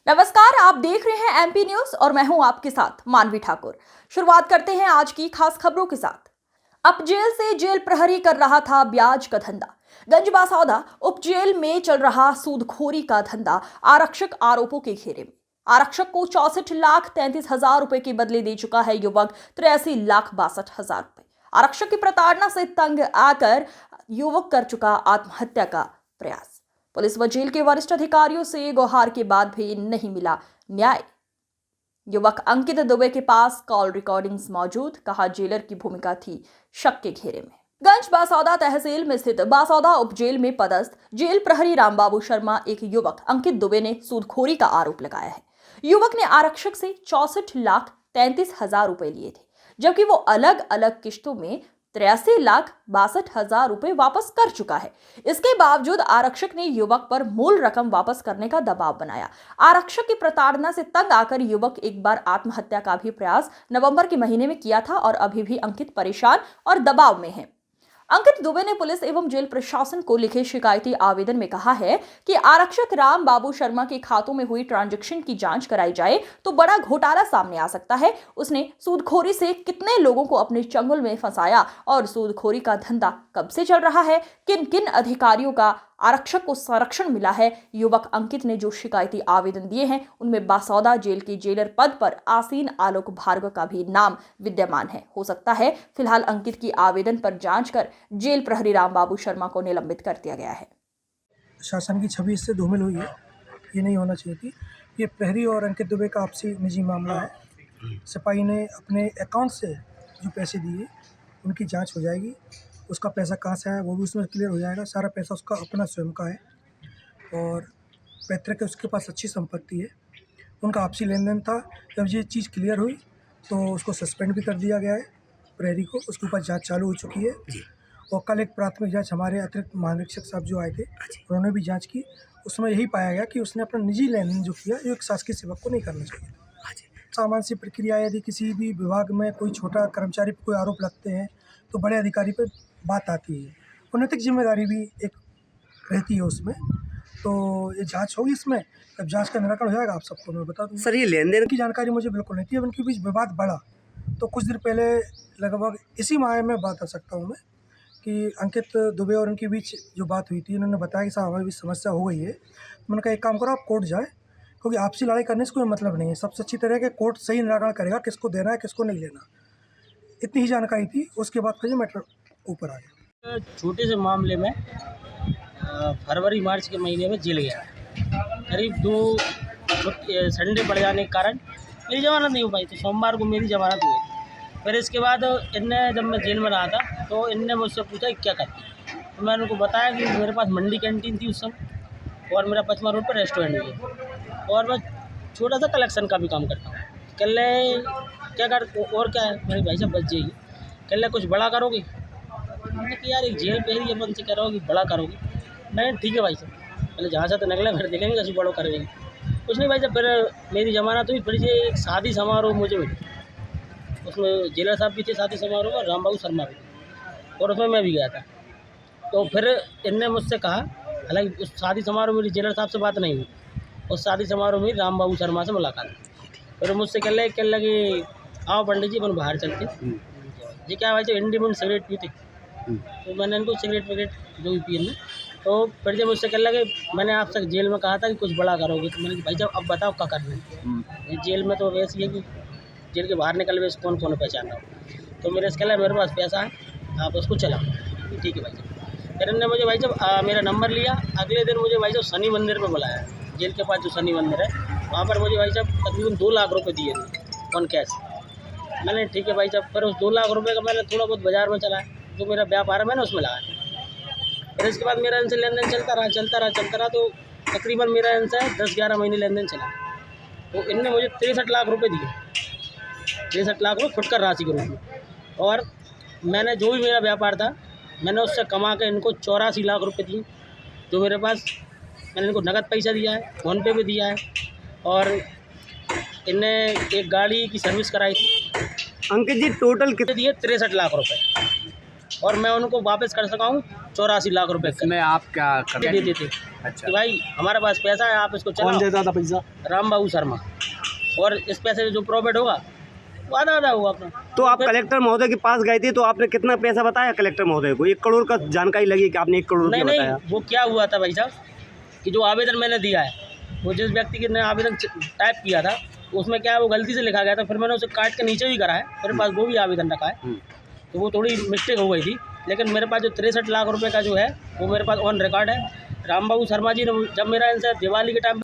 नमस्कार, आप देख रहे हैं एमपी न्यूज और मैं हूं आपके साथ मानवी ठाकुर। शुरुआत करते हैं आज की खास खबरों के साथ। अब जेल से जेल प्रहरी कर रहा था ब्याज का धंधा। गंजबासौदा उप जेल में चल रहा सूदखोरी का धंधा आरक्षक आरोपों के घेरे में। आरक्षक को 64,33,000 रुपए के बदले दे चुका है युवक 83,62,000 रुपए। आरक्षक की प्रताड़ना से तंग आकर युवक कर चुका आत्महत्या का प्रयास। पुलिस व जेल के वरिष्ठ अधिकारियों से गुहार के बाद भी नहीं मिला न्याय। युवक अंकित दुबे के पास कॉल रिकॉर्डिंग्स मौजूद, कहा जेलर की भूमिका थी शक के घेरे में। गंज बासौदा तहसील में स्थित बासौदा उपजेल में पदस्थ जेल प्रहरी रामबाबू शर्मा एक युवक अंकित दुबे ने सूदखोरी का आरोप लगाया है। युवक ने आरक्षक से 64,33,000 रुपए लिए थे, जबकि वो अलग अलग किश्तों में 83,62,000 रुपए वापस कर चुका है। इसके बावजूद आरक्षक ने युवक पर मूल रकम वापस करने का दबाव बनाया। आरक्षक की प्रताड़ना से तंग आकर युवक एक बार आत्महत्या का भी प्रयास नवंबर के महीने में किया था और अभी भी अंकित परेशान और दबाव में है। अंकित दुबे ने पुलिस एवं जेल प्रशासन को लिखे शिकायती आवेदन में कहा है कि आरक्षक राम बाबू शर्मा के खातों में हुई ट्रांजैक्शन की जांच कराई जाए तो बड़ा घोटाला सामने आ सकता है। उसने सूदखोरी से कितने लोगों को अपने चंगुल में फंसाया और सूदखोरी का धंधा कब से चल रहा है, किन किन अधिकारियों का आरक्षक को संरक्षण मिला है। युवक अंकित ने जो शिकायती आवेदन दिए हैं उनमें बासौदा जेल के जेलर पद पर आसीन आलोक भार्गव का भी नाम विद्यमान है। हो सकता है फिलहाल अंकित की आवेदन पर जांच कर जेल प्रहरी राम बाबू शर्मा को निलंबित कर दिया गया है। शासन की छवि इससे धूमिल हुई है, ये नहीं होना चाहिए थी। ये प्रहरी और अंकित दुबे का आपसी निजी मामला है। सिपाही ने अपने अकाउंट से जो पैसे दिए उनकी जांच हो जाएगी, उसका पैसा कहाँ से आया वो भी उसमें क्लियर हो जाएगा। सारा पैसा उसका अपना स्वयं का है और पैतृक उसके पास अच्छी संपत्ति है। उनका आपसी लेन देन था। जब ये चीज़ क्लियर हुई तो उसको सस्पेंड भी कर दिया गया है प्रहरी को। उसके ऊपर जांच चालू हो चुकी है और कल एक प्राथमिक जांच हमारे अतिरिक्त महानिरीक्षक साहब जो आए थे उन्होंने भी जांच की। उसमें यही पाया गया कि उसने अपना निजी लेन देन जो किया जो एक शासकीय सेवक को नहीं करना चाहिए। सामान्य सी प्रक्रिया, यदि किसी भी विभाग में कोई छोटा कर्मचारी पर कोई आरोप लगते हैं तो बड़े अधिकारी पर बात आती है और नैतिक जिम्मेदारी भी एक रहती है उसमें। तो ये जांच होगी, इसमें जब जांच का निराकरण हो जाएगा आप सबको मैं बता दूँगा। सर, ये लेन देन की जानकारी मुझे बिल्कुल नहीं थी। अब इनके बीच विवाद बढ़ा तो कुछ दिन पहले लगभग इसी माह में बात आ सकता हूँ मैं कि अंकित दुबे और उनके बीच जो बात हुई थी, उन्होंने बताया कि साहब हमारे बीच समस्या हो गई है। मैंने कहा एक काम करो, आप कोर्ट जाए, क्योंकि आपसी लड़ाई करने से कोई मतलब नहीं है। सबसे अच्छी तरह के कोर्ट सही निराकरण करेगा किसको देना है किसको नहीं लेना। इतनी ही जानकारी थी। उसके बाद फिर मैटर ऊपर आ गया। छोटे से मामले में फरवरी मार्च के महीने में जेल गया। करीब 2 संडे पड़ जाने के कारण मेरी जमानत नहीं हो पाई, तो सोमवार को मेरी जमानत हुई। फिर इसके बाद इनने, जब मैं जेल में रहा था तो इनने मुझसे पूछा कि क्या करती है, तो मैंने उनको बताया कि मेरे पास मंडी कैंटीन थी उस समय और मेरा पचमा रोड पर रेस्टोरेंट भी है और मैं छोटा सा कलेक्शन का भी काम करता हूँ। कल क्या कर और क्या है मेरे भाई साहब बच जाइए, कल कुछ बड़ा करोगे? मैंने कहा यार एक जेल पे ही अपन से कह रहा हो कि बड़ा करोगे। मैं ठीक है भाई साहब, पहले जहाँ से तो निकले फिर देखेंगे कैसे बड़ो करेंगे। कुछ नहीं भाई साहब, फिर मेरी जमानत हुई। फिर ये एक शादी समारोह मुझे मिली, उसमें जेलर साहब भी थे शादी समारोह में, राम बाबू शर्मा भी थे और उसमें मैं भी गया था। तो फिर इनने मुझसे कहा, हालांकि उस शादी समारोह में जेलर साहब से बात नहीं हुई, उस शादी समारोह में राम बाबू शर्मा से मुलाकात। फिर मुझसे कहने लगे आओ पंडित जी अपन बाहर चलते। जी क्या भाई साहब इंडिपेंडेंट सिगरेट पीते, तो मैंने इनको सिगरेट वगैरह जो भी पिए, तो फिर जब मुझसे कहने लगे मैंने आपसे जेल में कहा था कि कुछ बड़ा करोगे, तो मैंने कहा भाई साहब अब बताओ क्या करना है। जेल में तो वैसे है कि जेल के बाहर निकल वैसे कौन कौन पहचान रहा हूँ। तो मेरे से कहला मेरे पास पैसा है, आप उसको चलाओ। ठीक है भाई साहब। फिर इन्होंने मुझे भाई साहब मेरा नंबर लिया। अगले दिन मुझे भाई साहब शनि मंदिर पर बुलाया, जेल के पास जो शनि मंदिर है वहाँ पर मुझे भाई साहब तकरीबन 2 लाख रुपये दिए थे ऑन कैश। मैंने ठीक है भाई साहब। फिर उस 2 लाख रुपये का मैंने थोड़ा बहुत बाजार में चलाया, जो मेरा व्यापार है मैंने उसमें लगाया। फिर इसके बाद मेरा इनसे लेन देन चलता रहा तो तकरीबन मेरा इनसे 10-11 महीने लेन देन चला। तो इनने मुझे 63 लाख रुपए दिए, 63 लाख रुपये फुटकर राशि के रूप में। और मैंने जो भी मेरा व्यापार था मैंने उससे कमा के इनको 84 लाख रुपए दिए, जो मेरे पास मैंने इनको नगद पैसा दिया है, फ़ोन पे भी दिया है। और इनने एक गाड़ी की सर्विस कराई थी। अंकित जी टोटल कितने दिए 63 लाख रुपए और मैं उनको वापस कर सका हूँ 84 लाख रुपए का इसमें आप क्या दे करते देते थे अच्छा कि भाई हमारे पास पैसा है, आप इसको कौन चलाओ। देता था पैसा? राम बाबू शर्मा। और इस पैसे से जो प्रॉफिट होगा वो आधा आधा होगा अपना। तो आप कलेक्टर महोदय के पास गए थे तो आपने कितना पैसा बताया कलेक्टर महोदय को? 1 करोड़ का जानकारी लगी कि आपने 1 करोड़ नहीं रुपया नहीं, बताया। वो क्या हुआ था भाई साहब कि जो आवेदन मैंने दिया है, वो जिस व्यक्ति के ने आवेदन टाइप किया था उसमें क्या है वो गलती से लिखा गया था, फिर मैंने उसे काट के नीचे भी करा है, मेरे पास वो भी आवेदन रखा है, तो वो थोड़ी मिस्टेक हो गई थी। लेकिन मेरे पास जो 63 लाख रुपए का जो है वो मेरे पास ऑन रिकॉर्ड है। राम बाबू शर्मा जी ने जब मेरा इनसे दिवाली के टाइम